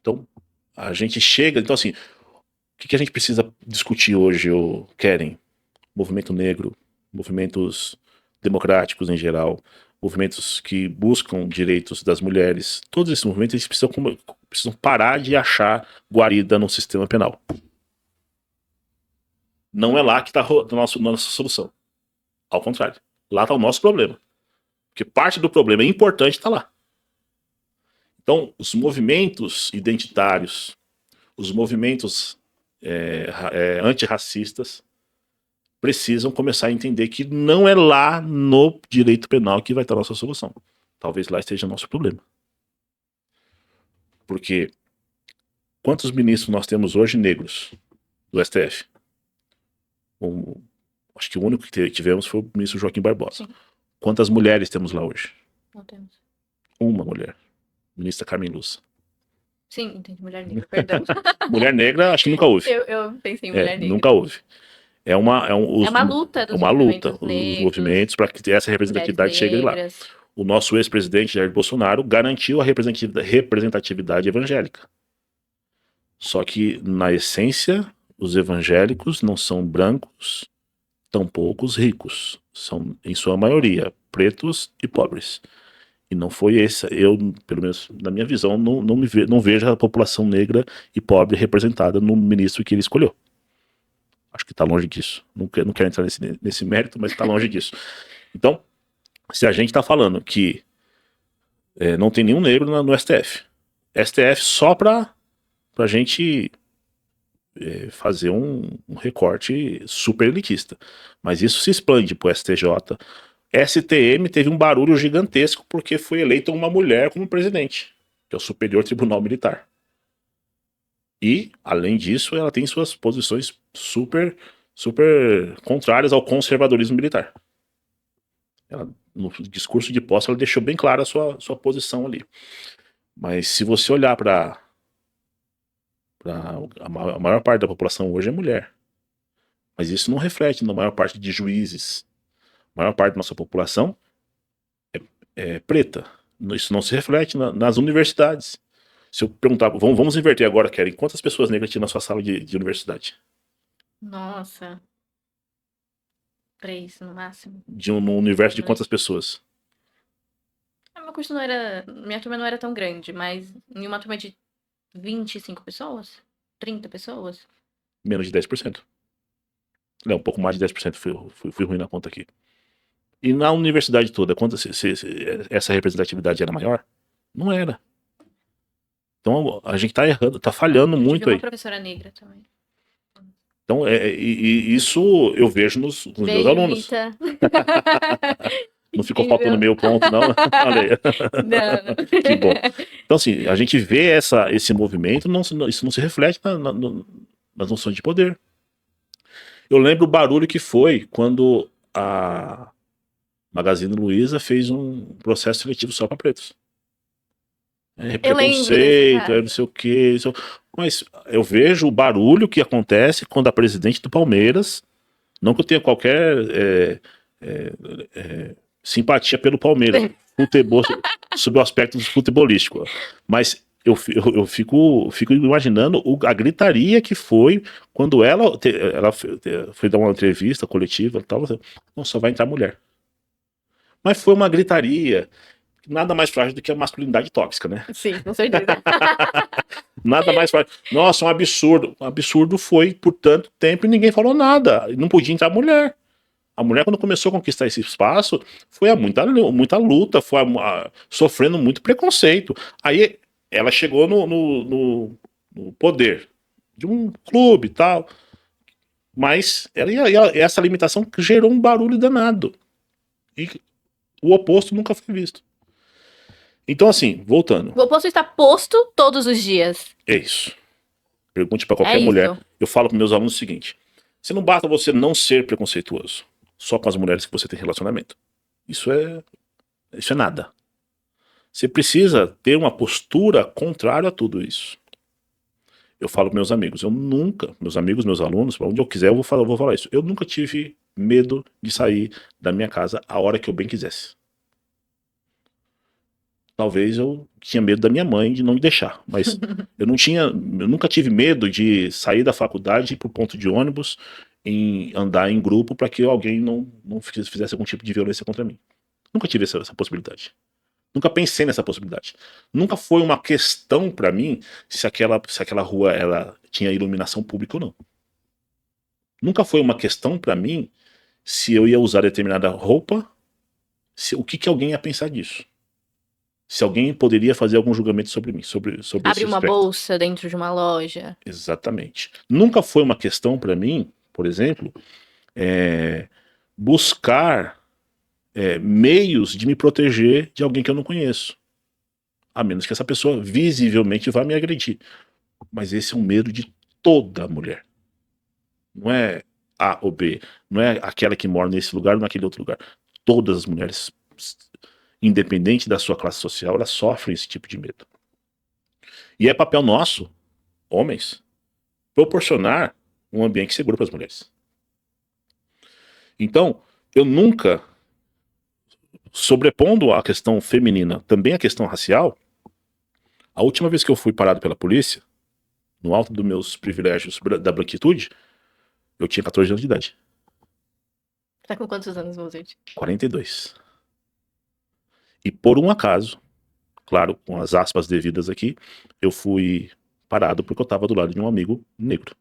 Então, a gente chega... Então, assim, o que a gente precisa discutir hoje, Keren? Movimento negro, movimentos democráticos em geral, movimentos que buscam direitos das mulheres, todos esses movimentos eles precisam parar de achar guarida no sistema penal. Não é lá que está a nossa solução. Ao contrário, lá está o nosso problema. Porque parte do problema importante está lá. Então, os movimentos identitários, os movimentos antirracistas, precisam começar a entender que não é lá no direito penal que vai estar a nossa solução. Talvez lá esteja o nosso problema. Porque quantos ministros nós temos hoje negros do STF? Acho que o único que tivemos foi o ministro Joaquim Barbosa. Sim. Quantas mulheres temos lá hoje? Não temos. Uma mulher. Ministra Carmen Lúcia. Sim, entendi. Mulher negra, perdão. Mulher negra, acho que nunca houve. Eu pensei em mulher negra. Nunca houve. É uma luta dos movimentos para que essa representatividade chegue lá. O nosso ex-presidente Jair Bolsonaro garantiu a representatividade evangélica. Só que, na essência, os evangélicos não são brancos, tampouco os ricos. São, em sua maioria, pretos e pobres. E não foi essa, pelo menos na minha visão, não vejo a população negra e pobre representada no ministro que ele escolheu. Acho que está longe disso. Não quero entrar nesse mérito, mas está longe disso. Então, se a gente está falando que não tem nenhum negro no STF, STF só para a gente fazer um recorte super elitista. Mas isso se expande para o STJ. STM teve um barulho gigantesco porque foi eleita uma mulher como presidente, que é o Superior Tribunal Militar. E, além disso, ela tem suas posições super contrárias ao conservadorismo militar. Ela, no discurso de posse, ela deixou bem clara a sua posição ali. Mas se você olhar para a maior parte da população hoje é mulher. Mas isso não reflete na maior parte de juízes. A maior parte da nossa população é preta. Isso não se reflete nas universidades. Se eu perguntar, vamos inverter agora, Keren, quantas pessoas negras tinha na sua sala de universidade? Nossa. 3 no máximo. No universo de quantas pessoas? Minha turma não era tão grande, mas em uma turma de 25 pessoas? 30 pessoas? Menos de 10%. Não, um pouco mais de 10%. Fui ruim na conta aqui. E na universidade toda, essa representatividade era maior? Não era. Então a gente tá errando, tá falhando muito aí. Uma professora negra também. Então, isso eu vejo nos meus alunos. Não ficou faltando meio ponto, não? Não. Que bom. Então, assim, a gente vê esse movimento, isso não se reflete nas noções de poder. Eu lembro o barulho que foi quando a Magazine Luiza fez um processo seletivo só para pretos. Preconceito, não sei o que. Mas eu vejo o barulho que acontece quando a presidente do Palmeiras, não que eu tenha qualquer simpatia pelo Palmeiras, futebol, sob o aspecto futebolístico, mas eu fico imaginando a gritaria que foi quando ela foi dar uma entrevista coletiva, não, só vai entrar mulher. Mas foi uma gritaria nada mais frágil do que a masculinidade tóxica, né? Sim, com certeza. Nada mais frágil. Nossa, um absurdo. Um absurdo foi por tanto tempo e ninguém falou nada. Não podia entrar mulher. A mulher, quando começou a conquistar esse espaço, foi a muita luta, foi sofrendo muito preconceito. Aí ela chegou no poder de um clube e tal. Mas essa limitação gerou um barulho danado. E o oposto nunca foi visto. Então, assim, voltando. O oposto está posto todos os dias. É isso. Pergunte para qualquer mulher. Eu falo para meus alunos o seguinte: se não basta você não ser preconceituoso, só com as mulheres que você tem relacionamento. Isso é nada. Você precisa ter uma postura contrária a tudo isso. Eu falo para meus amigos, meus amigos, meus alunos, para onde eu quiser, eu vou falar isso. Eu nunca tive medo de sair da minha casa a hora que eu bem quisesse. Talvez eu tinha medo da minha mãe de não me deixar, mas eu nunca tive medo de sair da faculdade e ir pro ponto de ônibus e andar em grupo para que alguém não fizesse algum tipo de violência contra mim. Nunca tive essa possibilidade. Nunca pensei nessa possibilidade. Nunca foi uma questão para mim se aquela rua ela tinha iluminação pública ou não. Nunca foi uma questão para mim se eu ia usar determinada roupa, o que alguém ia pensar disso. Se alguém poderia fazer algum julgamento sobre mim, sobre Abre esse uma aspecto. bolsa dentro de uma loja. Exatamente. Nunca foi uma questão para mim, por exemplo, buscar meios de me proteger de alguém que eu não conheço. A menos que essa pessoa visivelmente vá me agredir. Mas esse é um medo de toda mulher. Não é A ou B. Não é aquela que mora nesse lugar ou naquele outro lugar. Todas as mulheres, independente da sua classe social, elas sofrem esse tipo de medo. E é papel nosso, homens, proporcionar um ambiente seguro para as mulheres. Então, eu nunca, sobrepondo a questão feminina, também a questão racial, a última vez que eu fui parado pela polícia, no alto dos meus privilégios da branquitude, eu tinha 14 anos de idade. Tá com quantos anos, você? 42. E por um acaso, claro, com as aspas devidas aqui, eu fui parado porque eu estava do lado de um amigo negro.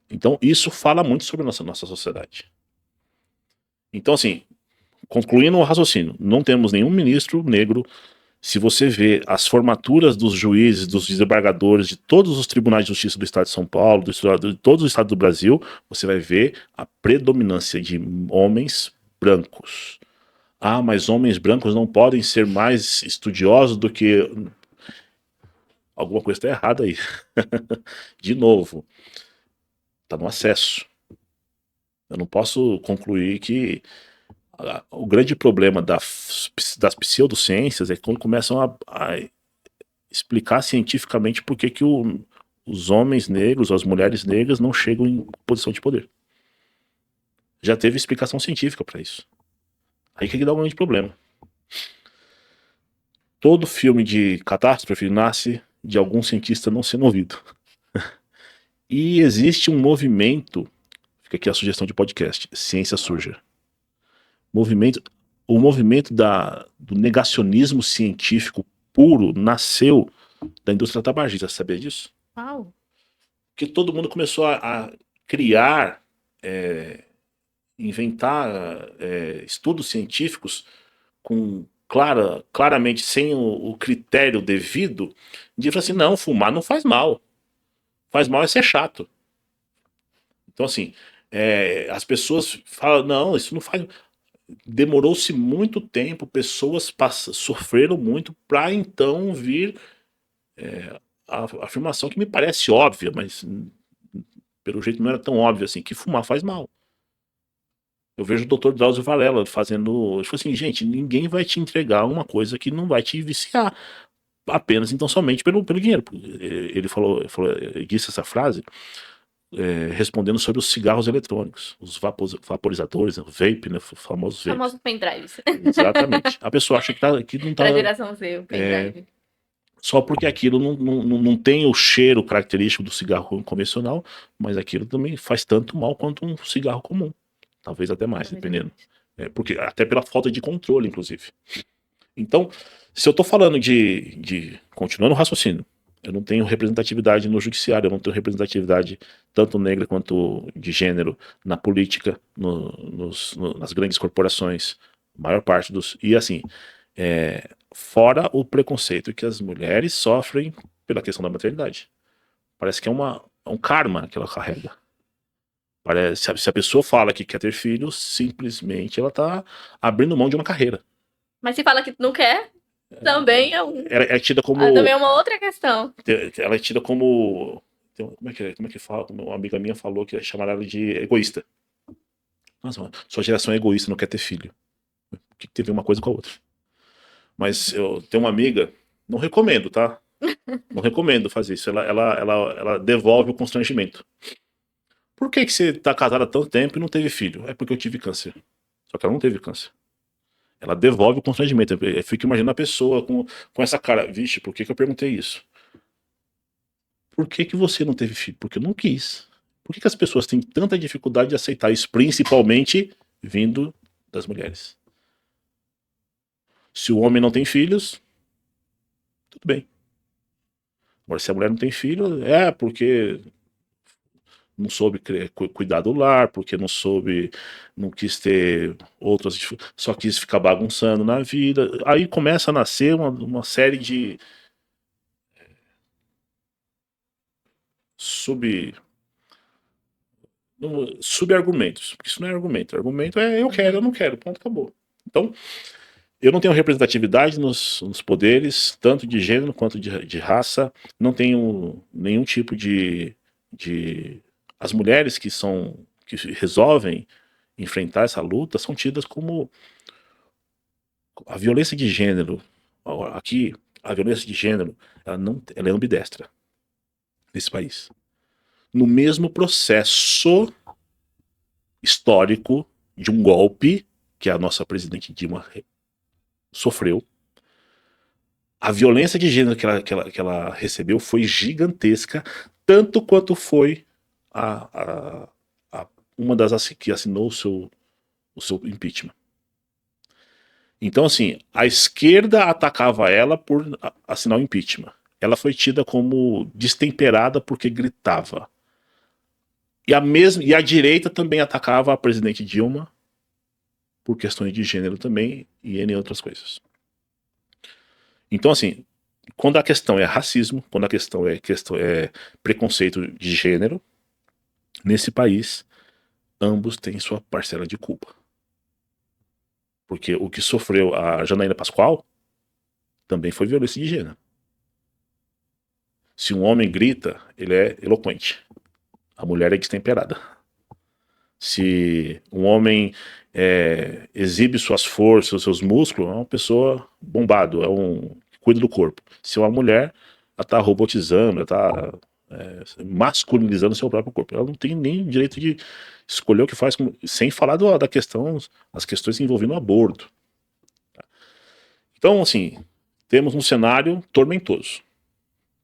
Então, isso fala muito sobre a nossa sociedade. Então, assim, concluindo o raciocínio, não temos nenhum ministro negro. Se você vê as formaturas dos juízes, dos desembargadores, de todos os tribunais de justiça do estado de São Paulo, de todos os estados do Brasil, você vai ver a predominância de homens brancos. Ah, mas homens brancos não podem ser mais estudiosos do que... Alguma coisa está errada aí. De novo, está no acesso. Eu não posso concluir que o grande problema das pseudociências é quando começam a explicar cientificamente por que os homens negros, as mulheres negras não chegam em posição de poder. Já teve explicação científica para isso. Aí que dá um grande problema. Todo filme de catástrofe nasce de algum cientista não sendo ouvido. E existe um movimento, fica aqui a sugestão de podcast, Ciência Suja. O movimento do negacionismo científico puro nasceu da indústria tabagista, sabia disso? Uau. Porque todo mundo começou a criar, inventar estudos científicos com claramente sem o critério devido, de falar assim, não, fumar não faz mal. Faz mal é ser chato. Então, assim, as pessoas falam, não, isso não faz... Demorou-se muito tempo, pessoas sofreram muito para então vir a afirmação que me parece óbvia, mas pelo jeito não era tão óbvia assim, que fumar faz mal. Eu vejo o Dr. Drauzio Varela fazendo... Ele falou assim, gente, ninguém vai te entregar uma coisa que não vai te viciar. Apenas, então, somente pelo dinheiro. Ele disse essa frase respondendo sobre os cigarros eletrônicos, os vaporizadores, o vape, né, o famoso vape. Famosos pendrives. Exatamente. A pessoa acha que não tá... Pra geração Z, o pendrive. Só porque aquilo não tem o cheiro característico do cigarro convencional, mas aquilo também faz tanto mal quanto um cigarro comum. Talvez até mais, dependendo. Porque, até pela falta de controle, inclusive. Então, se eu estou falando continuando o raciocínio, eu não tenho representatividade no judiciário, eu não tenho representatividade tanto negra quanto de gênero na política, nas grandes corporações, a maior parte dos... E assim, fora o preconceito que as mulheres sofrem pela questão da maternidade. Parece que é um karma que ela carrega. Se a pessoa fala que quer ter filhos, simplesmente ela está abrindo mão de uma carreira. Mas se fala que não quer, também é tida como... também é uma outra questão. Ela é tida como como é que fala? Uma amiga minha falou que chamaram ela de egoísta. Nossa, mano, sua geração é egoísta, não quer ter filho. O que teve uma coisa com a outra? Mas eu tenho uma amiga, não recomendo, tá? Não recomendo fazer isso. Ela devolve o constrangimento. Por que você tá casada há tanto tempo e não teve filho? É porque eu tive câncer. Só que ela não teve câncer. Ela devolve o constrangimento. Eu fico imaginando a pessoa com essa cara. Vixe, por que eu perguntei isso? Por que você não teve filho? Porque eu não quis. Por que as pessoas têm tanta dificuldade de aceitar isso, principalmente vindo das mulheres? Se o homem não tem filhos, tudo bem. Agora, se a mulher não tem filho, é porque não soube cuidar do lar, porque não soube, não quis ter outras, só quis ficar bagunçando na vida. Aí começa a nascer uma série de sub, sub-argumentos. Porque isso não é argumento. Argumento é eu quero, eu não quero, ponto, acabou. Então, eu não tenho representatividade nos poderes, tanto de gênero quanto de raça. Não tenho nenhum tipo de. As mulheres que resolvem enfrentar essa luta são tidas como a violência de gênero. Aqui, a violência de gênero, ela é ambidestra nesse país. No mesmo processo histórico de um golpe que a nossa presidente Dilma sofreu, a violência de gênero que ela recebeu foi gigantesca, tanto quanto foi uma das que assinou o seu impeachment. Então, assim, a esquerda atacava ela por assinar o impeachment. Ela foi tida como destemperada porque gritava. E a direita também atacava a presidente Dilma por questões de gênero também e N outras coisas. Então, assim, quando a questão é racismo, quando a questão é preconceito de gênero, nesse país, ambos têm sua parcela de culpa. Porque o que sofreu a Janaína Pascoal também foi violência de gênero. Se um homem grita, ele é eloquente. A mulher é destemperada. Se um homem exibe suas forças, seus músculos, é uma pessoa bombado, é um que cuida do corpo. Se é uma mulher, ela está robotizando, ela está masculinizando seu próprio corpo. Ela não tem nem direito de escolher o que faz, sem falar da questão, as questões envolvendo o aborto. Então, assim, temos um cenário tormentoso,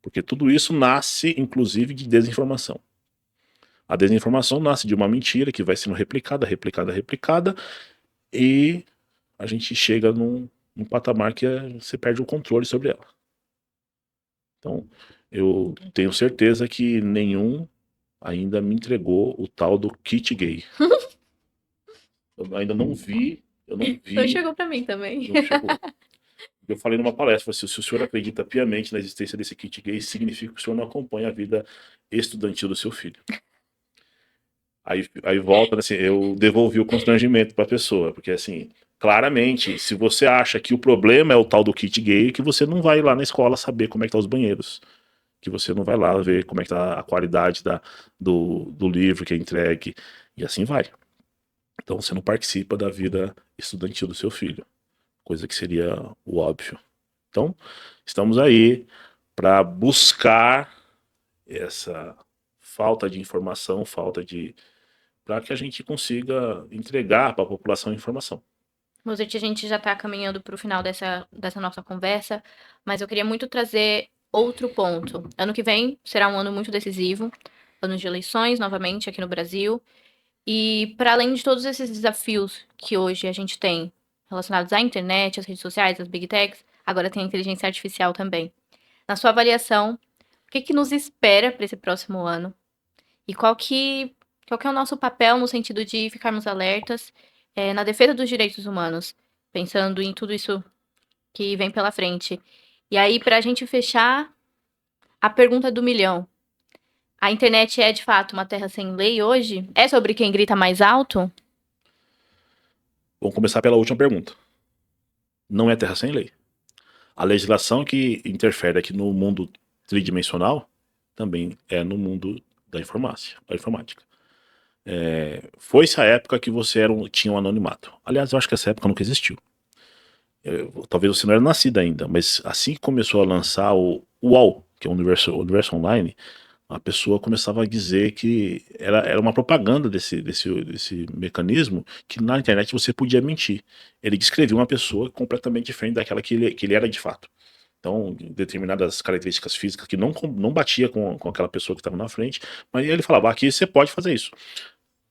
porque tudo isso nasce, inclusive, de desinformação. A desinformação nasce de uma mentira que vai sendo replicada, e a gente chega num patamar que você perde o controle sobre ela. Então, eu tenho certeza que nenhum ainda me entregou o tal do kit gay. Eu ainda não vi, Não chegou pra mim também. Não chegou. Eu falei numa palestra, se o senhor acredita piamente na existência desse kit gay, significa que o senhor não acompanha a vida estudantil do seu filho. Aí volta, assim, eu devolvi o constrangimento para a pessoa, porque assim, claramente, se você acha que o problema é o tal do kit gay, que você não vai lá na escola saber como é que tá os banheiros, que você não vai lá ver como é que tá a qualidade do livro que é entregue, e assim vai. Então você não participa da vida estudantil do seu filho, coisa que seria o óbvio. Então, estamos aí para buscar essa falta de informação, para que a gente consiga entregar para a população informação. Mozart, a gente já está caminhando para o final dessa nossa conversa, mas eu queria muito trazer outro ponto. Ano que vem será um ano muito decisivo, ano de eleições novamente aqui no Brasil, e para além de todos esses desafios que hoje a gente tem relacionados à internet, às redes sociais, às big techs, agora tem a inteligência artificial também. Na sua avaliação, o que nos espera para esse próximo ano? E qual que é o nosso papel no sentido de ficarmos alertas na defesa dos direitos humanos, pensando em tudo isso que vem pela frente. E aí, para a gente fechar, a pergunta do milhão. A internet é, de fato, uma terra sem lei hoje? É sobre quem grita mais alto? Vamos começar pela última pergunta. Não é terra sem lei. A legislação que interfere aqui no mundo tridimensional também é no mundo da informática. Foi-se a época que você tinha um anonimato. Aliás, eu acho que essa época nunca existiu. Talvez você não era nascido ainda, mas assim que começou a lançar o UOL, que é o Universo Online, a pessoa começava a dizer que era uma propaganda desse mecanismo, que na internet você podia mentir. Ele descrevia uma pessoa completamente diferente daquela que ele era de fato. Então, determinadas características físicas que não batia com aquela pessoa que estava na frente, mas ele falava, aqui você pode fazer isso.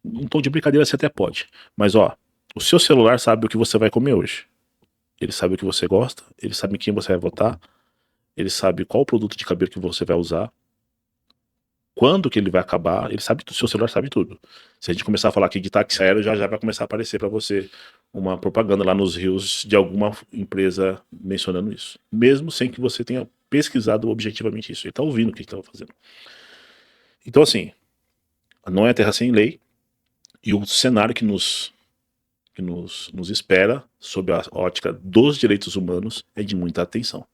Um tom de brincadeira você até pode. Mas ó, o seu celular sabe o que você vai comer hoje. Ele sabe o que você gosta, ele sabe em quem você vai votar, ele sabe qual produto de cabelo que você vai usar, quando que ele vai acabar, ele sabe tudo, seu celular sabe tudo. Se a gente começar a falar aqui de táxi aéreo, já vai começar a aparecer para você uma propaganda lá nos rios de alguma empresa mencionando isso. Mesmo sem que você tenha pesquisado objetivamente isso. Ele está ouvindo o que estava fazendo. Então assim, não é terra sem lei, e o cenário que nos espera, sob a ótica dos direitos humanos, é de muita atenção.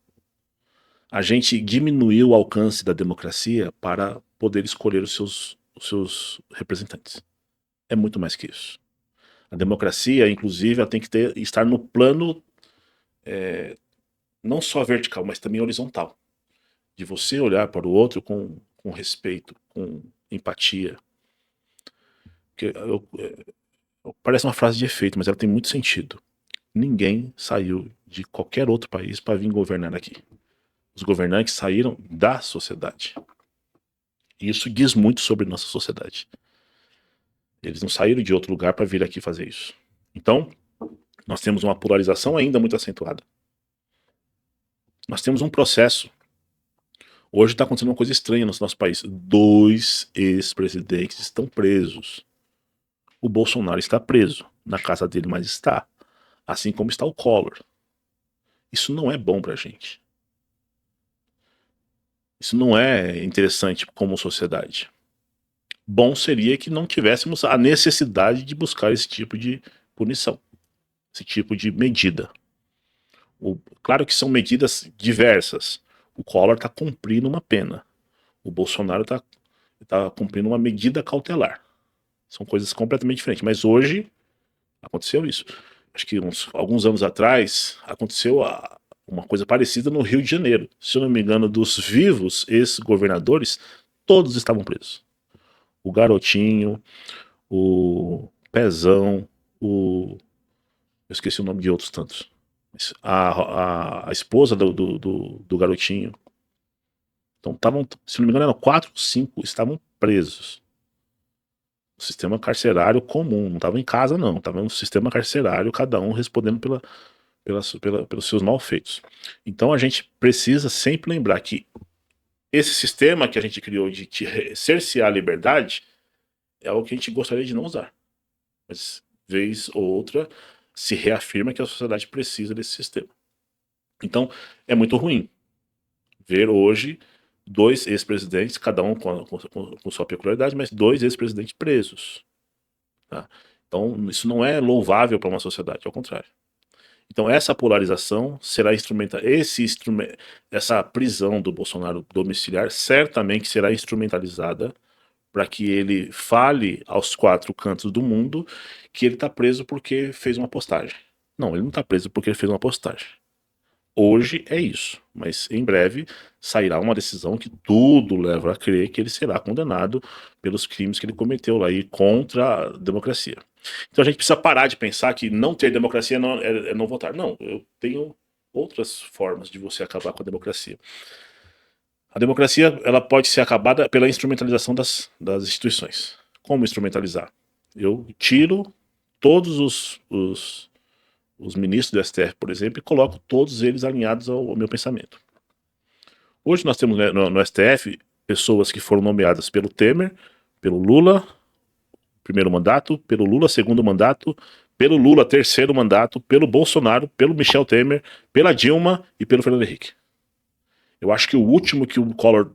A gente diminuiu o alcance da democracia para poder escolher os seus representantes. É muito mais que isso. A democracia, inclusive, ela tem que estar no plano não só vertical, mas também horizontal. De você olhar para o outro com respeito, com empatia. Que parece uma frase de efeito, mas ela tem muito sentido. Ninguém saiu de qualquer outro país para vir governar aqui. Os governantes saíram da sociedade. E isso diz muito sobre nossa sociedade. Eles não saíram de outro lugar para vir aqui fazer isso. Então, nós temos uma polarização ainda muito acentuada. Nós temos um processo. Hoje está acontecendo uma coisa estranha no nosso país. 2 ex-presidentes estão presos. O Bolsonaro está preso. Na casa dele, mas está. Assim como está o Collor. Isso não é bom para a gente. Isso não é interessante como sociedade. Bom seria que não tivéssemos a necessidade de buscar esse tipo de punição, esse tipo de medida. Claro que são medidas diversas. O Collor está cumprindo uma pena. O Bolsonaro está cumprindo uma medida cautelar. São coisas completamente diferentes. Mas hoje aconteceu isso. Acho que alguns anos atrás aconteceu uma coisa parecida no Rio de Janeiro. Se eu não me engano, dos vivos ex-governadores, todos estavam presos. O Garotinho, o Pezão, eu esqueci o nome de outros tantos. A esposa do Garotinho. Então estavam, se não me engano, eram 4 ou 5, estavam presos. O sistema carcerário comum, não estavam em casa não, estavam no sistema carcerário, cada um respondendo pelos seus malfeitos. Então a gente precisa sempre lembrar que esse sistema que a gente criou de cercear a liberdade é algo que a gente gostaria de não usar. Mas, vez ou outra, se reafirma que a sociedade precisa desse sistema. Então, é muito ruim ver hoje 2 ex-presidentes, cada um com sua peculiaridade, mas 2 ex-presidentes presos. Tá? Então, isso não é louvável para uma sociedade, ao contrário. Então, essa polarização será essa prisão do Bolsonaro domiciliar certamente será instrumentalizada para que ele fale aos 4 cantos do mundo que ele está preso porque fez uma postagem. Não, ele não está preso porque ele fez uma postagem. Hoje é isso, mas em breve sairá uma decisão que tudo leva a crer que ele será condenado pelos crimes que ele cometeu lá e contra a democracia. Então a gente precisa parar de pensar que não ter democracia é não votar. Não, eu tenho outras formas de você acabar com a democracia. A democracia ela pode ser acabada pela instrumentalização das instituições. Como instrumentalizar? Eu tiro todos os ministros do STF, por exemplo, e coloco todos eles alinhados ao meu pensamento. Hoje nós temos no STF pessoas que foram nomeadas pelo Temer, pelo Lula, primeiro mandato, pelo Lula, segundo mandato, pelo Lula, terceiro mandato, pelo Bolsonaro, pelo Michel Temer, pela Dilma e pelo Fernando Henrique. Eu acho que o último que o Collor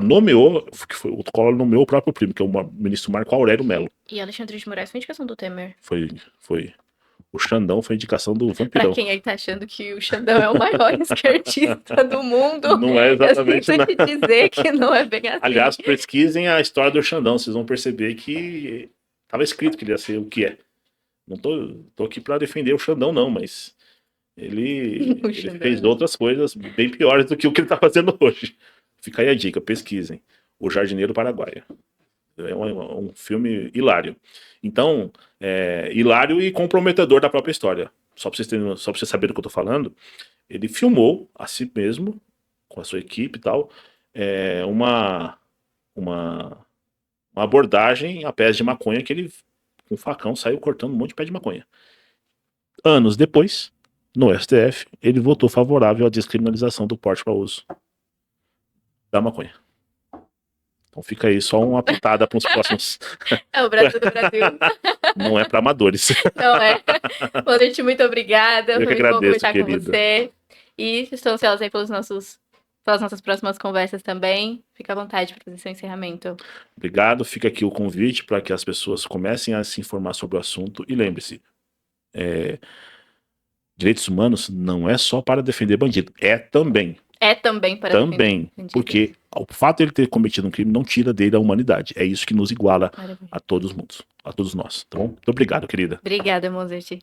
nomeou, o Collor nomeou o próprio primo, que é o ministro Marco Aurélio Mello. E Alexandre de Moraes foi indicação do Temer. Foi. O Xandão foi indicação do Pra Vampirão. quem aí tá achando que o Xandão é o maior esquerdista do mundo, Não é exatamente, eu não. sinto te dizer que não é bem assim. Aliás, pesquisem a história do Xandão, vocês vão perceber que estava escrito que ele ia ser o que é. Não tô aqui para defender o Xandão, não, mas ele Xandão. fez outras coisas bem piores do que o que ele está fazendo hoje. Fica aí a dica, pesquisem. O Jardineiro Paraguaio. É um filme hilário. Então, hilário e comprometedor da própria história. Só para vocês saberem do que eu tô falando, ele filmou a si mesmo, com a sua equipe e tal, uma abordagem a pés de maconha que ele, com um facão, saiu cortando um monte de pé de maconha. Anos depois, no STF, ele votou favorável à descriminalização do porte para uso da maconha. Então fica aí só uma pitada para os próximos. É o Brasil do Brasil. Não é para amadores. Não é. Bom, gente, muito obrigada. Eu que Foi muito bom agradeço, conversar com querida. você. E estou ansiosa aí pelas nossas próximas conversas também. Fica à vontade para fazer seu encerramento. Obrigado. Fica aqui o convite para que as pessoas comecem a se informar sobre o assunto. E lembre-se, direitos humanos não é só para defender bandido. É também. É também para Também. Porque o fato de ele ter cometido um crime não tira dele a humanidade. É isso que nos iguala Maravilha. a todos nós. Tá bom? Muito obrigado, querida. Obrigada, Mozart.